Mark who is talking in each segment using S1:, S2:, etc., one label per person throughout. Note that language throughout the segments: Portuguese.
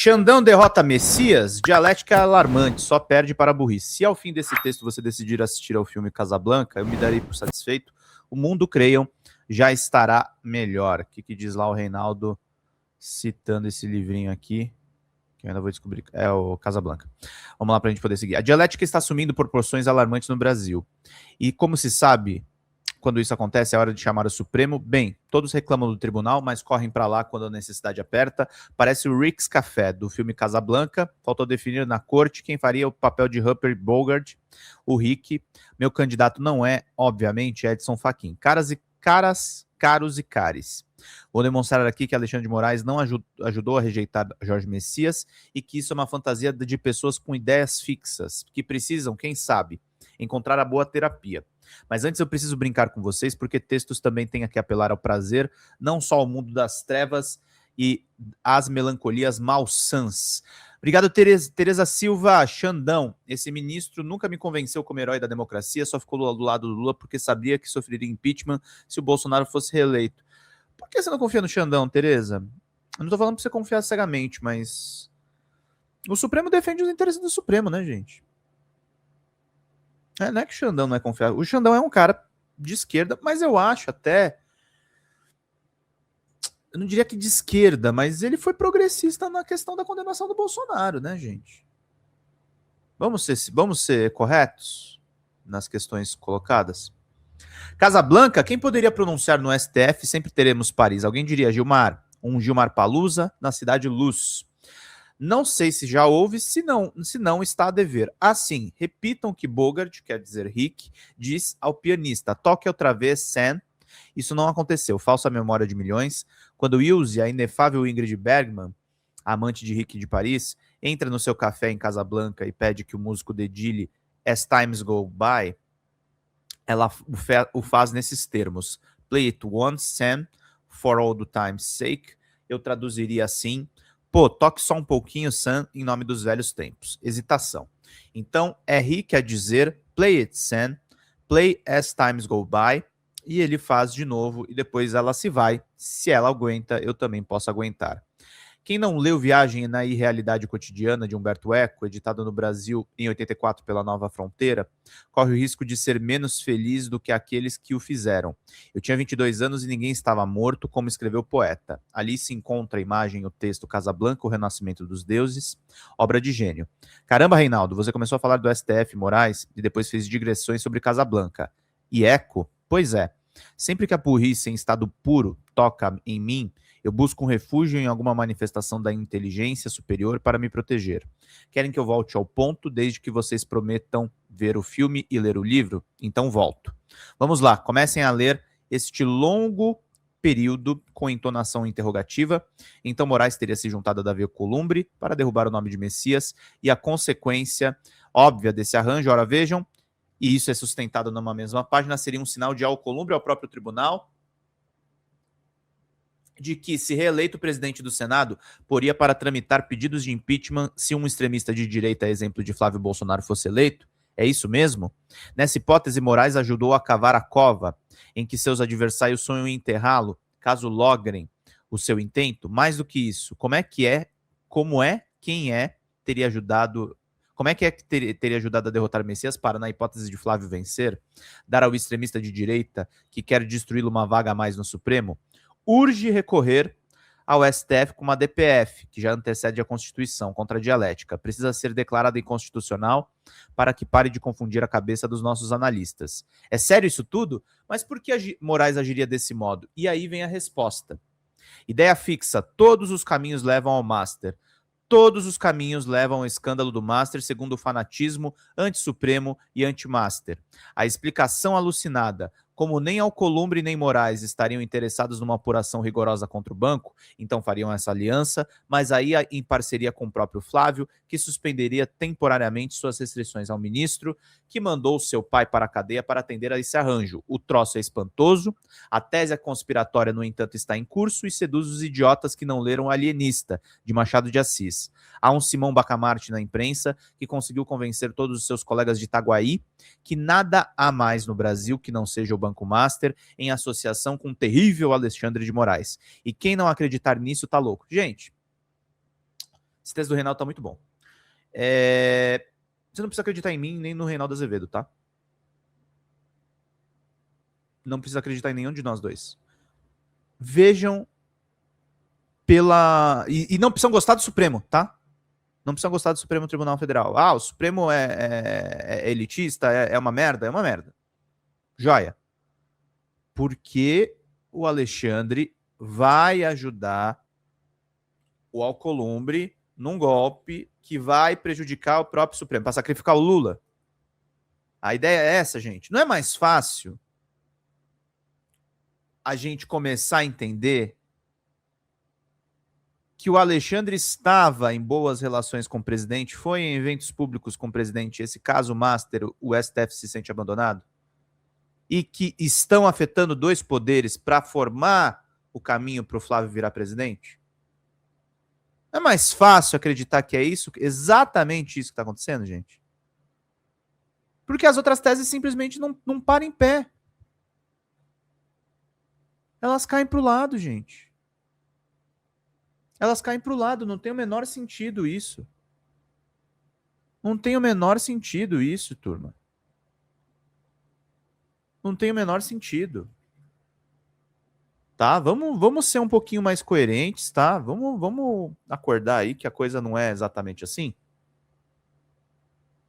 S1: Xandão derrota Messias, dialética alarmante, só perde para a burrice. Se ao fim desse texto você decidir assistir ao filme Casablanca, eu me darei por satisfeito. O mundo, creiam, já estará melhor. O que diz lá o Reinaldo, citando esse livrinho aqui, que eu ainda vou descobrir, é o Casablanca. Vamos lá para a gente poder seguir. A dialética está assumindo proporções alarmantes no Brasil. E como se sabe, quando isso acontece, é hora de chamar o Supremo. Bem, todos reclamam do tribunal, mas correm para lá quando a necessidade aperta. Parece o Rick's Café, do filme Casablanca. Faltou definir na corte quem faria o papel de Humphrey Bogart, o Rick. Meu candidato não é, obviamente, Edson Fachin. Caros e cares. Vou demonstrar aqui que Alexandre de Moraes não ajudou a rejeitar Jorge Messias e que isso é uma fantasia de pessoas com ideias fixas, que precisam, quem sabe, encontrar a boa terapia. Mas antes eu preciso brincar com vocês, porque textos também têm que apelar ao prazer, não só ao mundo das trevas e às melancolias malsãs. Obrigado, Tereza Silva. Xandão, esse ministro nunca me convenceu como herói da democracia, só ficou do lado do Lula porque sabia que sofreria impeachment se o Bolsonaro fosse reeleito. Por que você não confia no Xandão, Tereza? Eu não tô falando pra você confiar cegamente, mas o Supremo defende os interesses do Supremo, né, gente? Não é que o Xandão não é confiável. O Xandão é um cara de esquerda, mas eu acho até... Eu não diria que de esquerda, mas ele foi progressista na questão da condenação do Bolsonaro, né, gente? Vamos ser corretos nas questões colocadas? Casablanca, quem poderia pronunciar no STF? Sempre teremos Paris. Alguém diria Gilmar? Um Gilmar Palusa na Cidade Luz. Não sei se já houve, se não está a dever. Assim, repitam que Bogart, quer dizer Rick, diz ao pianista, toque outra vez, Sam. Isso não aconteceu. Falsa memória de milhões. Quando Ilse, a inefável Ingrid Bergman, amante de Rick de Paris, entra no seu café em Casablanca e pede que o músico dedilhe As Times Go By, ela o faz nesses termos. Play it once, Sam, for all the time's sake. Eu traduziria assim: pô, toque só um pouquinho, Sam, em nome dos velhos tempos. Hesitação. Então, R quer dizer play it, Sam, play as times go by, e ele faz de novo, e depois ela se vai. Se ela aguenta, eu também posso aguentar. Quem não leu Viagem na Irrealidade Cotidiana, de Humberto Eco, editado no Brasil em 84 pela Nova Fronteira, corre o risco de ser menos feliz do que aqueles que o fizeram. Eu tinha 22 anos e ninguém estava morto, como escreveu o poeta. Ali se encontra a imagem e o texto Casablanca, o Renascimento dos Deuses, obra de gênio. Caramba, Reinaldo, você começou a falar do STF, Moraes, e depois fez digressões sobre Casablanca. E Eco? Pois é. Sempre que a burrice em estado puro toca em mim, eu busco um refúgio em alguma manifestação da inteligência superior para me proteger. Querem que eu volte ao ponto desde que vocês prometam ver o filme e ler o livro? Então volto. Vamos lá, comecem a ler este longo período com entonação interrogativa. Então Moraes teria se juntado a Davi Alcolumbre para derrubar o nome de Messias e a consequência óbvia desse arranjo, ora vejam, e isso é sustentado numa mesma página, seria um sinal de Alcolumbre ao próprio tribunal, de que, se reeleito presidente do Senado, poria para tramitar pedidos de impeachment se um extremista de direita, exemplo de Flávio Bolsonaro, fosse eleito? É isso mesmo? Nessa hipótese, Moraes ajudou a cavar a cova em que seus adversários sonham em enterrá-lo, caso logrem o seu intento? Mais do que isso, como é que teria ajudado a derrotar Messias para, na hipótese de Flávio vencer, dar ao extremista de direita que quer destruí-lo uma vaga a mais no Supremo? Urge recorrer ao STF com uma DPF, que já antecede a Constituição, contra a dialética. Precisa ser declarada inconstitucional para que pare de confundir a cabeça dos nossos analistas. É sério isso tudo? Mas por que Moraes agiria desse modo? E aí vem a resposta. Ideia fixa: todos os caminhos levam ao Master. Todos os caminhos levam ao escândalo do Master, segundo o fanatismo anti-Supremo e anti-Master. A explicação alucinada: como nem Alcolumbre nem Moraes estariam interessados numa apuração rigorosa contra o banco, então fariam essa aliança, mas aí em parceria com o próprio Flávio, que suspenderia temporariamente suas restrições ao ministro, que mandou seu pai para a cadeia para atender a esse arranjo. O troço é espantoso, a tese conspiratória, no entanto, está em curso e seduz os idiotas que não leram Alienista, de Machado de Assis. Há um Simão Bacamarte na imprensa que conseguiu convencer todos os seus colegas de Itaguaí que nada há mais no Brasil que não seja o Banco Master em associação com o terrível Alexandre de Moraes. E quem não acreditar nisso tá louco. Gente, Esse texto do Reinaldo tá muito bom. Você não precisa acreditar em mim nem no Reinaldo Azevedo, tá? Não precisa acreditar em nenhum de nós dois. Vejam pela... E não precisam gostar do Supremo, tá? Não precisam gostar do Supremo Tribunal Federal. O Supremo é elitista, é uma merda? É uma merda. Joia. Porque o Alexandre vai ajudar o Alcolumbre num golpe que vai prejudicar o próprio Supremo, para sacrificar o Lula. A ideia é essa, gente. Não é mais fácil a gente começar a entender que o Alexandre estava em boas relações com o presidente, foi em eventos públicos com o presidente, esse caso master, o STF se sente abandonado, e que estão afetando dois poderes para formar o caminho para o Flávio virar presidente? Não é mais fácil acreditar que é isso, exatamente isso que está acontecendo, gente? Porque as outras teses simplesmente não param em pé. Elas caem para o lado, gente. Elas caem para o lado, não tem o menor sentido isso. Não tem o menor sentido isso, turma. Não tem o menor sentido. Tá? Vamos ser um pouquinho mais coerentes, tá? Vamos acordar aí que a coisa não é exatamente assim.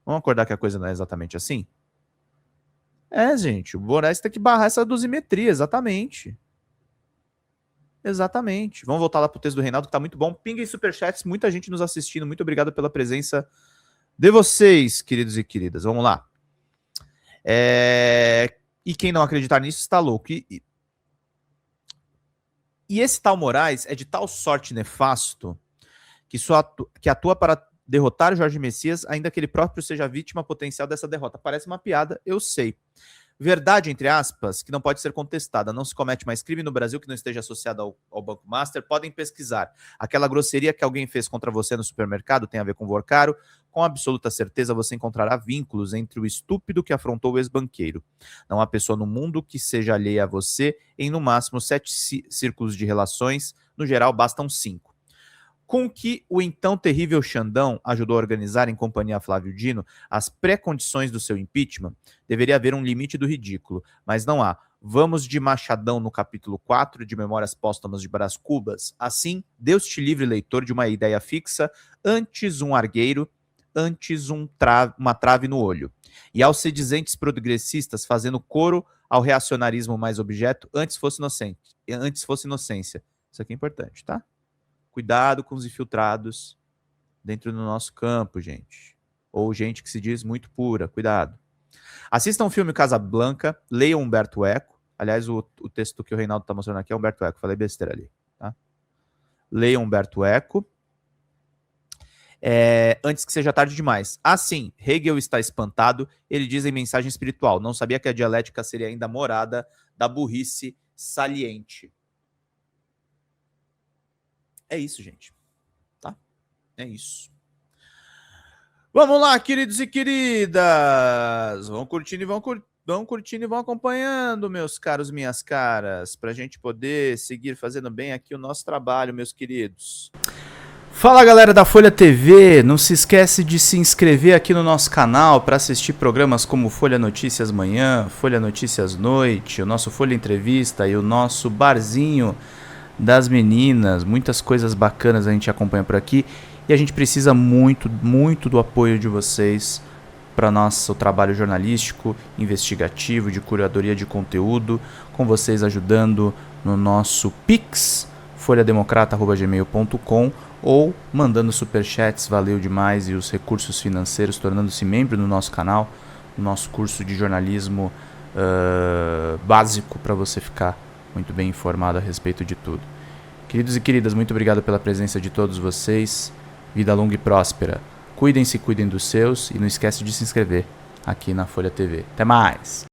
S1: Vamos acordar que a coisa não é exatamente assim? Gente, o Moraes tem que barrar essa dosimetria, exatamente. Exatamente. Vamos voltar lá pro texto do Reinaldo, que tá muito bom. Pinguem superchats, muita gente nos assistindo. Muito obrigado pela presença de vocês, queridos e queridas. Vamos lá. E quem não acreditar nisso está louco. E esse tal Moraes é de tal sorte nefasto que atua para derrotar Jorge Messias, ainda que ele próprio seja vítima potencial dessa derrota. Parece uma piada, eu sei. Verdade, entre aspas, que não pode ser contestada. Não se comete mais crime no Brasil que não esteja associado ao Banco Master. Podem pesquisar. Aquela grosseria que alguém fez contra você no supermercado tem a ver com o Vorcaro. Com absoluta certeza você encontrará vínculos entre o estúpido que afrontou o ex-banqueiro. Não há pessoa no mundo que seja alheia a você em no máximo 7 círculos de relações. No geral, bastam 5. Com que o então terrível Xandão ajudou a organizar em companhia a Flávio Dino as pré-condições do seu impeachment, deveria haver um limite do ridículo, mas não há. Vamos de Machadão no capítulo 4 de Memórias Póstumas de Brás Cubas. Assim, Deus te livre, leitor, de uma ideia fixa, antes um argueiro, antes uma trave no olho. E aos sedizentes progressistas fazendo coro ao reacionarismo mais objeto, antes fosse inocência. Isso aqui é importante, tá? Cuidado com os infiltrados dentro do nosso campo, gente. Ou gente que se diz muito pura. Cuidado. Assistam o filme Casablanca, leiam Humberto Eco. Aliás, o texto que o Reinaldo está mostrando aqui é Humberto Eco. Falei besteira ali. Tá? Leiam Humberto Eco. Antes que seja tarde demais. Sim, Hegel está espantado. Ele diz em Mensagem Espiritual: não sabia que a dialética seria ainda morada da burrice saliente. É isso, gente. Tá? É isso. Vamos lá, queridos e queridas. Vão curtindo e vão acompanhando, meus caros, minhas caras, para a gente poder seguir fazendo bem aqui o nosso trabalho, meus queridos. Fala, galera da Folha TV. Não se esquece de se inscrever aqui no nosso canal para assistir programas como Folha Notícias Manhã, Folha Notícias Noite, o nosso Folha Entrevista e o nosso Barzinho das Meninas. Muitas coisas bacanas a gente acompanha por aqui e a gente precisa muito, muito do apoio de vocês para nosso trabalho jornalístico, investigativo, de curadoria de conteúdo, com vocês ajudando no nosso Pix, folhademocrata@gmail.com, ou mandando superchats, valeu demais, e os recursos financeiros, tornando-se membro do nosso canal, no nosso curso de jornalismo básico, para você ficar muito bem informado a respeito de tudo. Queridos e queridas, muito obrigado pela presença de todos vocês. Vida longa e próspera. Cuidem-se, cuidem dos seus e não esquece de se inscrever aqui na Folha TV. Até mais!